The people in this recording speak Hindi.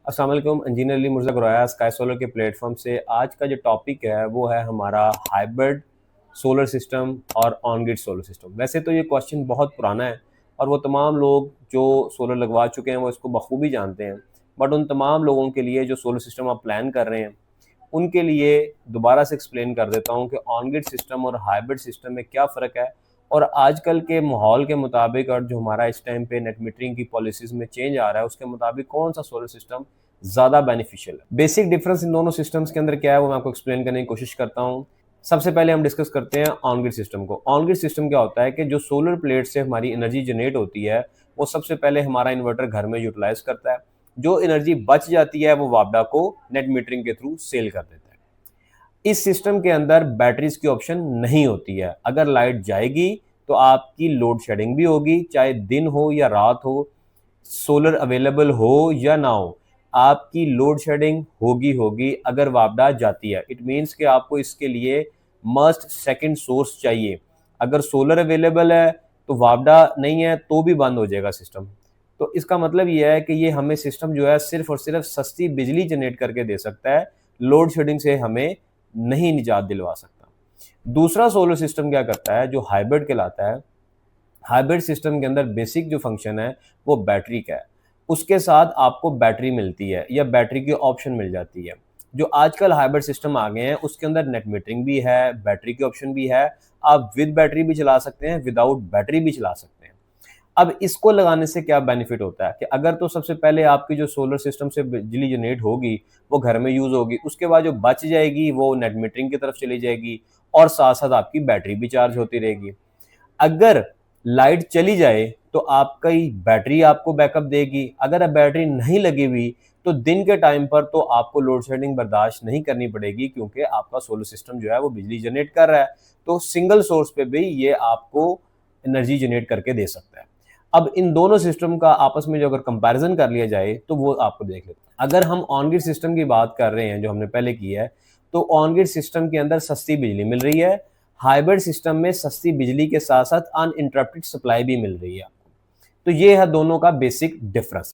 अस्सलाम वालेकुम। Engineer Ali Murza Guraya Sky Solar के प्लेटफॉर्म से आज का जो टॉपिक है वो है हमारा हाइब्रिड सोलर सिस्टम और ऑन ग्रिड सोलर सिस्टम। वैसे तो ये क्वेश्चन बहुत पुराना है और वो तमाम लोग जो सोलर लगवा चुके हैं वो इसको बखूबी जानते हैं, बट उन तमाम लोगों के लिए जो सोलर सिस्टम आप प्लान कर रहे हैं उनके लिए दोबारा से एक्सप्लेन कर देता हूँ कि ऑन ग्रिड सिस्टम और हाइब्रिड सिस्टम में क्या फ़र्क है और आजकल के माहौल के मुताबिक और जो हमारा इस टाइम पे नेट मीटरिंग की पॉलिसीज़ में चेंज आ रहा है उसके मुताबिक कौन सा सोलर सिस्टम ज़्यादा बेनिफिशियल है। बेसिक डिफरेंस इन दोनों सिस्टम्स के अंदर क्या है वो मैं आपको एक्सप्लेन करने की कोशिश करता हूँ। सबसे पहले हम डिस्कस करते हैं ऑन ग्रिड सिस्टम को। ऑन ग्रिड सिस्टम क्या होता है कि जो सोलर प्लेट से हमारी एनर्जी जनरेट होती है वो सबसे पहले हमारा इन्वर्टर घर में यूटिलाइज करता है। जो एनर्जी बच जाती है वो वापडा को नेट मीटरिंग के थ्रू सेल कर देता है। इस सिस्टम के अंदर बैटरीज की ऑप्शन नहीं होती है। अगर लाइट जाएगी तो आपकी लोड शेडिंग भी होगी, चाहे दिन हो या रात हो, सोलर अवेलेबल हो या ना हो, आपकी लोड शेडिंग होगी होगी अगर वापडा जाती है। इट मीन्स कि आपको इसके लिए मस्ट सेकंड सोर्स चाहिए। अगर सोलर अवेलेबल है तो वापडा नहीं है तो भी बंद हो जाएगा सिस्टम। तो इसका मतलब यह है कि ये हमें सिस्टम जो है सिर्फ और सिर्फ सस्ती बिजली जनरेट करके दे सकता है, लोड शेडिंग से हमें नहीं निजात दिलवा सकता। दूसरा सोलर सिस्टम क्या करता है जो हाइब्रिड कहलाता है। हाइब्रिड सिस्टम के अंदर बेसिक जो फंक्शन है वो बैटरी का है। उसके साथ आपको बैटरी मिलती है या बैटरी की ऑप्शन मिल जाती है। जो आजकल हाइब्रिड सिस्टम आ गए हैं उसके अंदर नेट मीटरिंग भी है, बैटरी की ऑप्शन भी है। आप विद बैटरी भी चला सकते हैं, विदाउट बैटरी भी चला सकते हैं। अब इसको लगाने से क्या बेनिफिट होता है कि अगर तो सबसे पहले आपकी जो सोलर सिस्टम से बिजली जनरेट होगी वो घर में यूज होगी, उसके बाद जो बच जाएगी वो नेट मीटरिंग की तरफ चली जाएगी और साथ साथ आपकी बैटरी भी चार्ज होती रहेगी। अगर लाइट चली जाए तो आपकी बैटरी आपको बैकअप देगी। अगर अब बैटरी नहीं लगी हुई तो दिन के टाइम पर तो आपको लोड शेडिंग बर्दाश्त नहीं करनी पड़ेगी क्योंकि आपका सोलर सिस्टम जो है वो बिजली जनरेट कर रहा है। तो सिंगल सोर्स पे भी ये आपको एनर्जी जनरेट करके दे सकता है। अब इन दोनों सिस्टम का आपस में जो अगर कंपैरिजन कर लिया जाए तो वो आपको देख लेते हैं। अगर हम ऑन ग्रिड सिस्टम की बात कर रहे हैं जो हमने पहले की है, तो ऑन ग्रिड सिस्टम के अंदर सस्ती बिजली मिल रही है। हाइब्रिड सिस्टम में सस्ती बिजली के साथ साथ अनइंटरप्टेड सप्लाई भी मिल रही है आपको। तो ये है दोनों का बेसिक डिफरेंस।